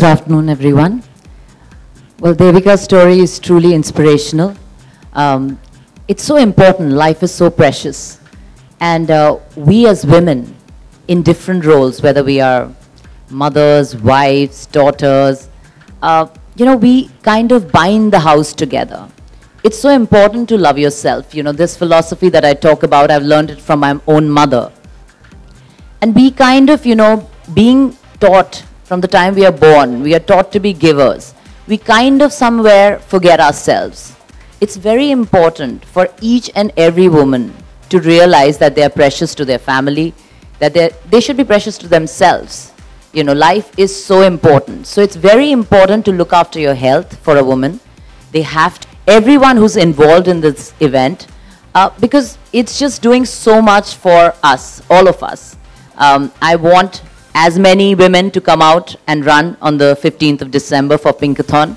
afternoon, everyone. Well, Devika's story is truly inspirational. It's so important. Life is so precious. And we as women, in different roles, whether we are mothers, wives, daughters, we kind of bind the house together. It's so important to love yourself. You know, this philosophy that I talk about, I've learned it from my own mother. And we kind of, being taught from the time we are born, we are taught to be givers. We kind of somewhere forget ourselves. It's very important for each and every woman to realize that they are precious to their family, that they should be precious to themselves. You know, life is so important. So it's very important to look after your health for a woman. They have to, everyone who's involved in this event, because it's just doing so much for us, all of us. I want as many women to come out and run on the 15th of December for Pinkathon.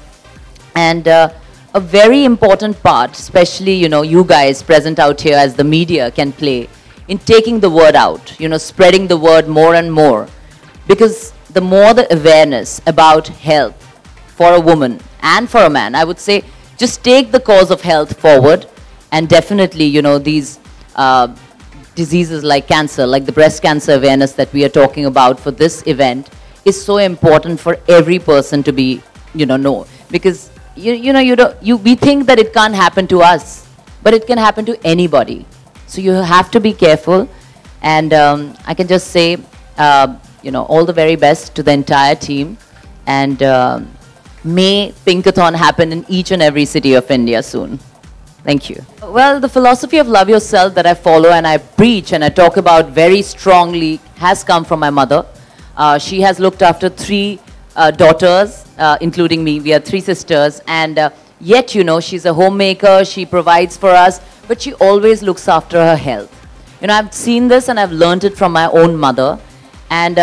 And a very important part, especially, you guys present out here as the media can play in taking the word out, spreading the word more and more. Because the more the awareness about health for a woman and for a man, I would say just take the cause of health forward. And definitely, these diseases like cancer, like the breast cancer awareness that we are talking about for this event is so important for every person to be, know. Because, we think that it can't happen to us, but it can happen to anybody. So you have to be careful. And I can just say, all the very best to the entire team. And may Pinkathon happen in each and every city of India soon. Thank you. Well, the philosophy of love yourself that I follow and I preach and I talk about very strongly has come from my mother. She has looked after 3 daughters, including me. We are 3 sisters. And yet, she's a homemaker. She provides for us. But she always looks after her health. I've seen this and I've learned it from my own mother. And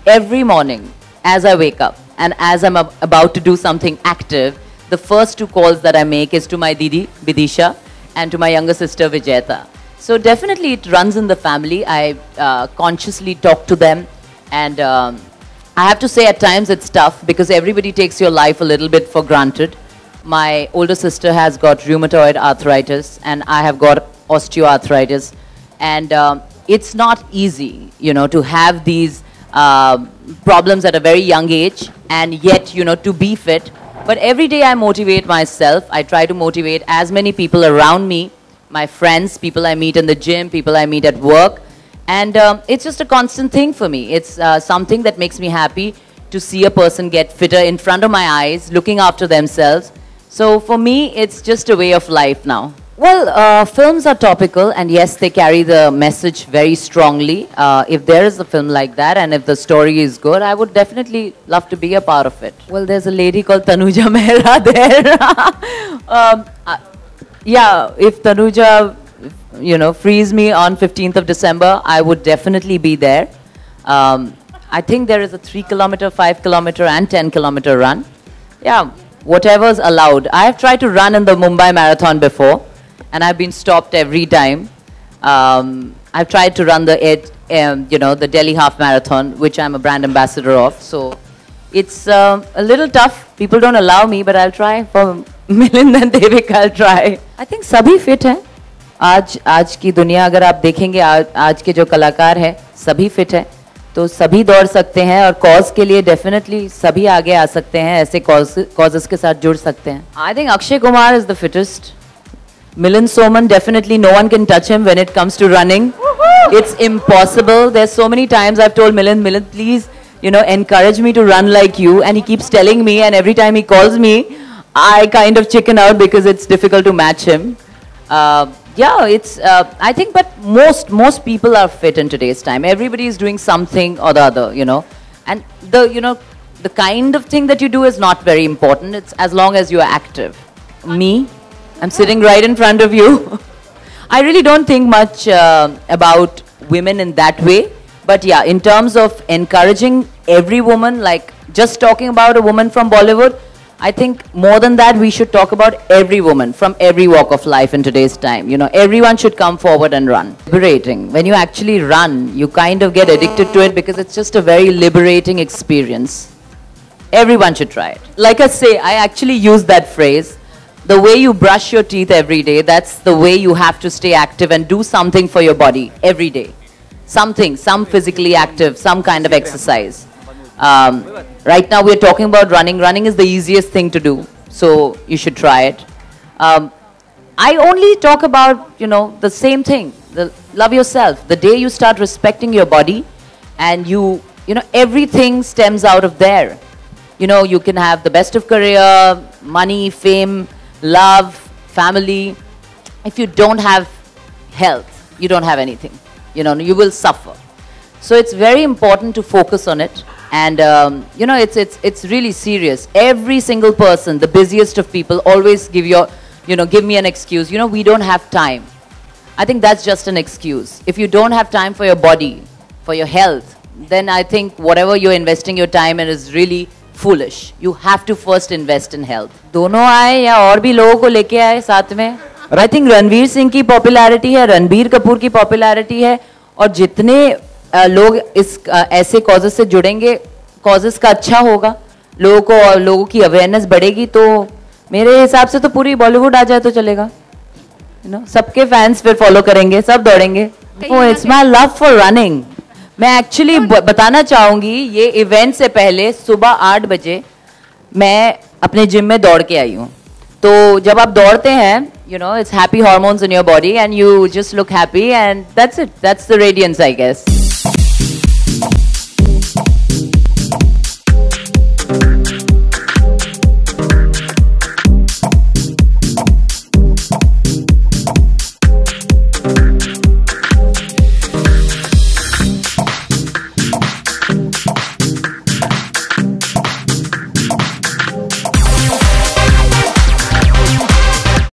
every morning, as I wake up and as I'm about to do something active, the first 2 calls that I make is to my Didi, Bidisha, and to my younger sister, Vijayata. So definitely it runs in the family. I consciously talk to them. And I have to say at times it's tough because everybody takes your life a little bit for granted. My older sister has got rheumatoid arthritis and I have got osteoarthritis. And it's not easy, to have these problems at a very young age and yet, to be fit. But every day I motivate myself. I try to motivate as many people around me, my friends, people I meet in the gym, people I meet at work. And it's just a constant thing for me. It's something that makes me happy to see a person get fitter in front of my eyes, looking after themselves. So for me, it's just a way of life now. Well, films are topical, and yes, they carry the message very strongly. If there is a film like that, and if the story is good, I would definitely love to be a part of it. Well, there's a lady called Tanuja Mehra there. Yeah, if Tanuja, frees me on 15th of December, I would definitely be there. I think there is a 3-kilometer, 5-kilometer, and 10-kilometer run. Yeah, whatever's allowed. I have tried to run in the Mumbai Marathon before. And I've been stopped every time. I've tried to run the Delhi Half Marathon, which I'm a brand ambassador of. So it's a little tough. People don't allow me, but I'll try. For Milind and Devika, I'll try. I think सभी fit हैं. आज की दुनिया अगर आप देखेंगे आज के जो कलाकार हैं सभी fit हैं. तो सभी दौड़ सकते हैं और cause के लिए definitely सभी आगे आ सकते हैं. ऐसे causes के साथ जुड़ सकते हैं. I think Akshay Kumar is the fittest. Milind Soman, definitely no one can touch him when it comes to running. It's impossible. There's so many times I've told Milind, please, encourage me to run like you. And he keeps telling me, and every time he calls me, I kind of chicken out because it's difficult to match him. Yeah, it's, I think, but most people are fit in today's time. Everybody is doing something or the other, And the kind of thing that you do is not very important. It's as long as you are active. Me? I'm sitting right in front of you. I really don't think much about women in that way. But yeah, in terms of encouraging every woman, like just talking about a woman from Bollywood, I think more than that, we should talk about every woman from every walk of life in today's time. Everyone should come forward and run. Liberating. When you actually run, you kind of get addicted to it because it's just a very liberating experience. Everyone should try it. Like I say, I actually use that phrase. The way you brush your teeth every day, that's the way you have to stay active and do something for your body every day. Something, some physically active, some kind of exercise. Right now we're talking about running. Running is the easiest thing to do, so you should try it. I only talk about, you know, the same thing. Love yourself. The day you start respecting your body, and you know, everything stems out of there. You know, you can have the best of career, money, fame, love, family. If you don't have health, you don't have anything. You know, you will suffer. So it's very important to focus on it. And, you know, it's really serious. Every single person, the busiest of people, always give me an excuse. You know, we don't have time. I think that's just an excuse. If you don't have time for your body, for your health, then I think whatever you're investing your time in is really foolish. You have to first invest in health. दोनों आए या और भी लोगों को लेके आए साथ में. I think रणवीर सिंह की पॉपुलैरिटी है, रणबीर कपूर की पॉपुलैरिटी है, और जितने लोग इस ऐसे कॉजेस से जुड़ेंगे, कॉजेस का अच्छा होगा, लोगों की अवेयरनेस बढ़ेगी, तो मेरे हिसाब से तो पूरी बॉलीवुड आ जाए तो चलेगा. You know, सबके फैंस फिर फॉलो करेंगे, सब दौड़ेंगे. Oh, it's my love for running. मैं एक्चुअली बताना चाहूंगी, ये इवेंट से पहले सुबह 8 बजे मैं अपने जिम में दौड़ के आई हूँ. तो जब आप दौड़ते हैं, you know, it's happy hormones in your body and you just look happy and that's it. That's the radiance, I guess.